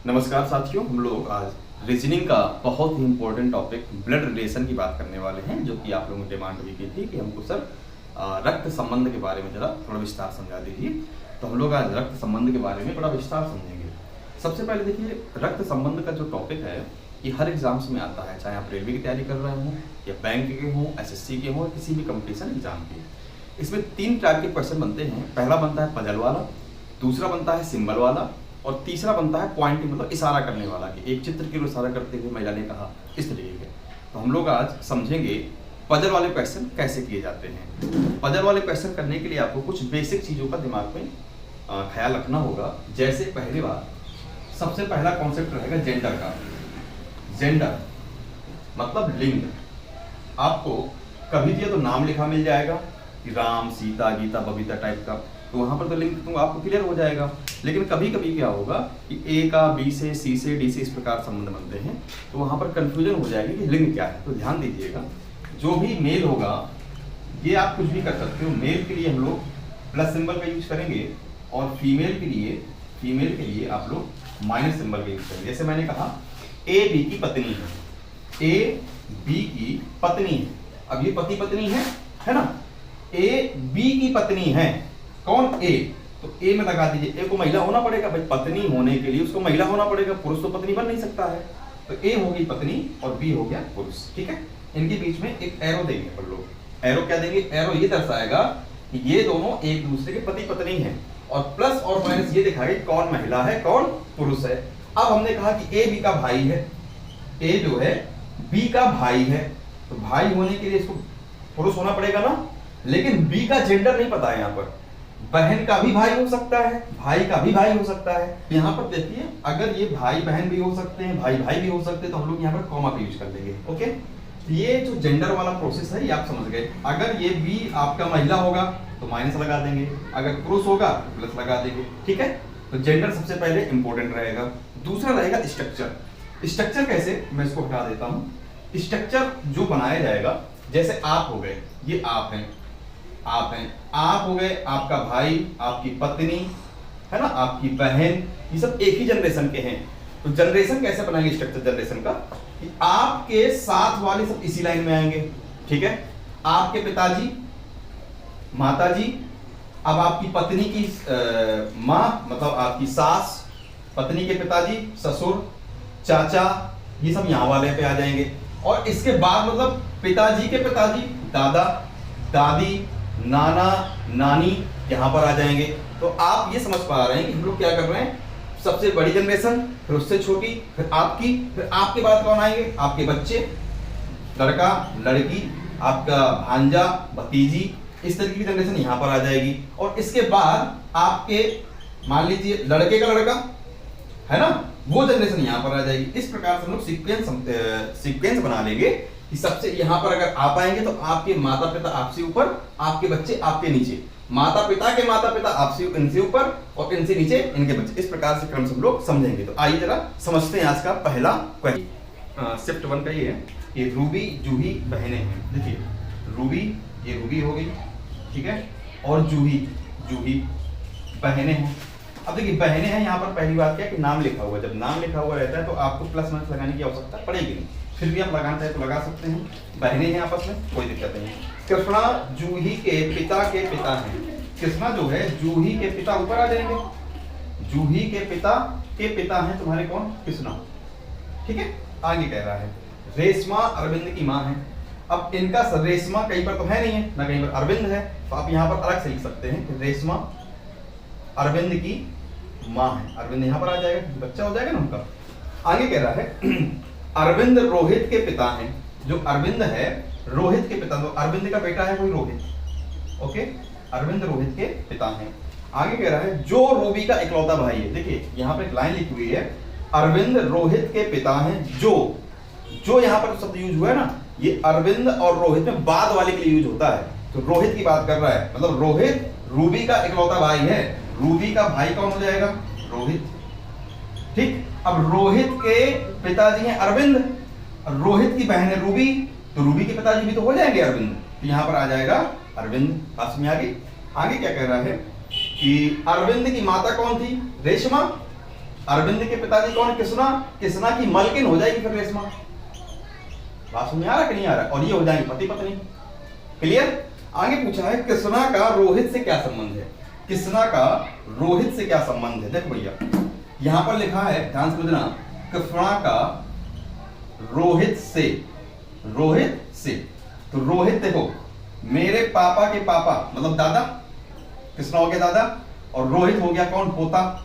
नमस्कार साथियों, हम लोग आज रीजनिंग का बहुत ही इंपॉर्टेंट टॉपिक ब्लड रिलेशन की बात करने वाले हैं, जो कि आप लोगों ने डिमांड भी की थी कि हमको सर रक्त संबंध के बारे में जरा थोड़ा विस्तार समझा दीजिए। तो हम लोग आज रक्त संबंध के बारे में बड़ा विस्तार समझेंगे। सबसे पहले देखिए, रक्त संबंध का जो टॉपिक है ये हर एग्जाम्स में आता है, चाहे आप रेलवे की तैयारी कर रहे हों या बैंक के हों, एसएससी के हों, किसी भी कंपटीशन एग्जाम के। इसमें 3 टाइप के क्वेश्चन बनते हैं। पहला बनता है पजल वाला, दूसरा बनता है सिंबल वाला और तीसरा बनता है पॉइंटिंग, मतलब इशारा करने वाला कि एक चित्र की ओर इशारा करते हुए महिला ने कहा, इस तरीके के। तो हम लोग आज समझेंगे पजल वाले क्वेश्चन कैसे किए जाते हैं। पजल वाले क्वेश्चन करने के लिए आपको कुछ बेसिक चीज़ों का दिमाग में ख्याल रखना होगा। जैसे पहली बात, सबसे पहला कॉन्सेप्ट रहेगा जेंडर का। जेंडर मतलब लिंग। आपको कभी दिया तो नाम लिखा मिल जाएगा कि राम, सीता, गीता, बबीता टाइप का, तो वहां पर तो लिंग तो आपको क्लियर हो जाएगा। लेकिन कभी कभी क्या होगा कि ए का बी से, सी से, डी से इस प्रकार संबंध बनते हैं, तो वहां पर कंफ्यूजन हो जाएगी कि लिंग क्या है। तो ध्यान दीजिएगा, जो भी मेल होगा, ये आप कुछ भी कर सकते हो। मेल के लिए हम लोग प्लस सिंबल का यूज करेंगे और फीमेल के लिए आप लोग माइनस सिंबल का यूज करेंगे। जैसे मैंने कहा ए बी की पत्नी है, ए बी की पत्नी है। अब ये पति पत्नी है ना। ए बी की पत्नी है, कौन? ए। तो ए में लगा दीजिए, ए को महिला होना पड़ेगा भाई, पत्नी होने के लिए उसको महिला होना पड़ेगा, पुरुष तो पत्नी बन नहीं सकता है। तो ए होगी पत्नी और बी हो गया पुरुष, ठीक है। इनके बीच में एक एरो देंगे पर लोग। एरो क्या देंगे? एरो ये दर्शाएगा कि ये दोनों एक दूसरे के पति पत्नी हैं, और प्लस और माइनस ये दिखाएगा कौन महिला है कौन पुरुष है। अब हमने कहा कि ए बी का भाई है, ए जो है बी का भाई है, तो भाई होने के लिए इसको पुरुष होना पड़ेगा ना। लेकिन बी का जेंडर नहीं पता है यहाँ पर। बहन का भी भाई हो सकता है, भाई का भी भाई हो सकता है। यहाँ पर देखिए, अगर ये भाई बहन भी हो सकते हैं, भाई भाई भी हो सकते हैं, तो हम लोग यहाँ पर कॉमा का यूज कर देंगे। ओके, ये जो जेंडर वाला प्रोसेस है ये आप समझ गए। अगर ये बी आपका महिला होगा तो माइनस लगा देंगे, अगर पुरुष होगा तो प्लस लगा देंगे, ठीक है। तो जेंडर सबसे पहले इंपॉर्टेंट रहेगा। दूसरा रहेगा स्ट्रक्चर। स्ट्रक्चर कैसे, मैं इसको हटा देता हूँ। स्ट्रक्चर जो बनाया जाएगा, जैसे आप हो गए, ये आप हैं, आप हो गए, आपका भाई, आपकी पत्नी है ना, आपकी बहन, ये सब एक ही जनरेशन के हैं। तो जनरेशन कैसे बनाएंगे स्ट्रक्चर जनरेशन का, कि आपके साथ वाले सब इसी लाइन में आएंगे, ठीक है। आपके पिताजी, माताजी, अब आपकी पत्नी की माँ मतलब आपकी सास, पत्नी के पिताजी, ससुर, चाचा, ये सब यहाँ वाले पे आ जाएंगे। और इसके बाद मतलब पिताजी के पिताजी, दादा, दादी, नाना, नानी यहाँ पर आ जाएंगे। तो आप ये समझ पा रहे हैं कि हम लोग क्या कर रहे हैं। सबसे बड़ी जनरेशन, फिर उससे छोटी, फिर आपकी, फिर आपके बाद कौन आएंगे? आपके बच्चे, लड़का, लड़की, आपका भांजा, भतीजी, इस तरीके की जनरेशन यहाँ पर आ जाएगी। और इसके बाद आपके मान लीजिए लड़के का लड़का है ना, वो जनरेशन यहाँ पर आ जाएगी। इस प्रकार से हम लोग सीक्वेंस बना लेंगे कि सबसे यहाँ पर अगर आप आएंगे तो आपके माता पिता आपसे ऊपर, आपके बच्चे आपके नीचे, माता पिता आपसे इनसे ऊपर और इनसे नीचे इनके बच्चे। इस प्रकार से क्रम से हम लोग समझेंगे। तो आइए जरा समझते हैं आज का पहला क्वेश्चन। शिफ्ट 1 का ये है कि रूबी जूही बहनें हैं। देखिए रूबी, ये रूबी हो गई, ठीक है, और जूही बहनें हैं। अब देखिए बहनें हैं, यहाँ पर पहली बात क्या है कि नाम लिखा हुआ है। जब नाम लिखा हुआ रहता है तो आपको प्लस माइनस लगाने की आवश्यकता पड़ेगी नहीं, फिर भी आप लगाना चाहे तो लगा सकते हैं। बहनें हैं आपस में, कोई दिक्कत नहीं। कृष्णा जूही के पिता हैं। कृष्णा जो है जूही के पिता ऊपर आ जाएंगे। जूही के पिता हैं तुम्हारे कौन? कृष्णा, ठीक है। आगे कह रहा है रेशमा अरविंद की माँ है। अब इनका रेशमा कहीं पर तो है नहीं है ना, कहीं पर अरविंद है, तो आप यहाँ पर अलग से लिख सकते हैं कि रेशमा अरविंद की माँ है। अरविंद यहाँ पर आ जाएगा, बच्चा हो जाएगा ना उनका। आगे कह रहा है अरविंद रोहित के पिता हैं। जो अरविंद है रोहित के पिता, तो अरविंद का बेटा है कोई रोहित। ओके, अरविंद रोहित के पिता हैं। आगे कह रहा है जो रूबी का इकलौता भाई है। देखिए यहाँ पर एक लाइन लिखी हुई है, अरविंद रोहित के पिता हैं। जो यहाँ पर शब्द यूज हुआ है ना, ये अरविंद और रोहित में बाद वाले के लिए यूज होता है। तो रोहित की बात कर रहा है, मतलब रोहित रूबी का इकलौता भाई है। रूबी का भाई कौन हो जाएगा? रोहित, ठीक। अब रोहित के पिताजी हैं अरविंद, रोहित की बहन है रूबी, तो रूबी के पिताजी भी तो हो जाएंगे अरविंद, तो यहाँ पर आ जाएगा अरविंद। पास में आगे क्या कह रहा है कि अरविंद की माता कौन थी? रेशमा, अरविंद के पिताजी कौन? कृष्णा। कृष्णा की मलकिन हो जाएगी फिर रेशमा। बात में आ रहा कि नहीं आ रहा? और ये हो जाएंगे पति पत्नी। क्लियर? आगे पूछा है कृष्णा का रोहित से क्या संबंध है? कृष्णा का रोहित से क्या संबंध है? देखो भैया यहां पर लिखा है, ध्यान समझना, कृष्णा का रोहित से, रोहित से। तो रोहित देखो मेरे पापा के पापा मतलब दादा, कृष्णा हो गया दादा, और रोहित हो गया कौन? पोता।